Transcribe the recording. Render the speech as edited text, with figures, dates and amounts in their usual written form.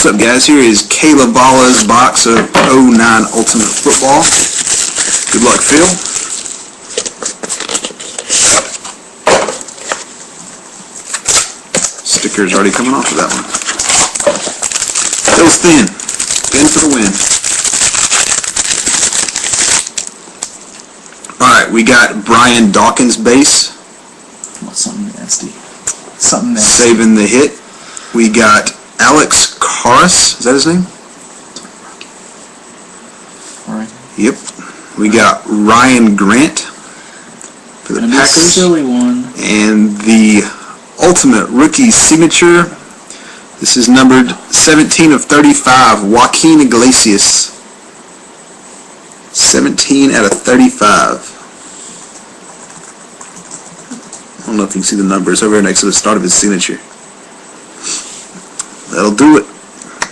What's up, guys? Here is Klavalla's box of 09 Ultimate Football. Good luck, Phil. Sticker's already coming off of that one. Phil's thin. Thin for the win. Alright, we got Brian Dawkins base. Something nasty. Something nasty. Saving the hit. We got Alex Karras. Is that his name? Right. Yep. We got Ryan Grant for the Packers. A silly one. And the Ultimate Rookie Signature. This is numbered 17 of 35. Joaquin Iglesias. 17 out of 35. I don't know if you can see the numbers over here next to the start of his signature. That'll do it.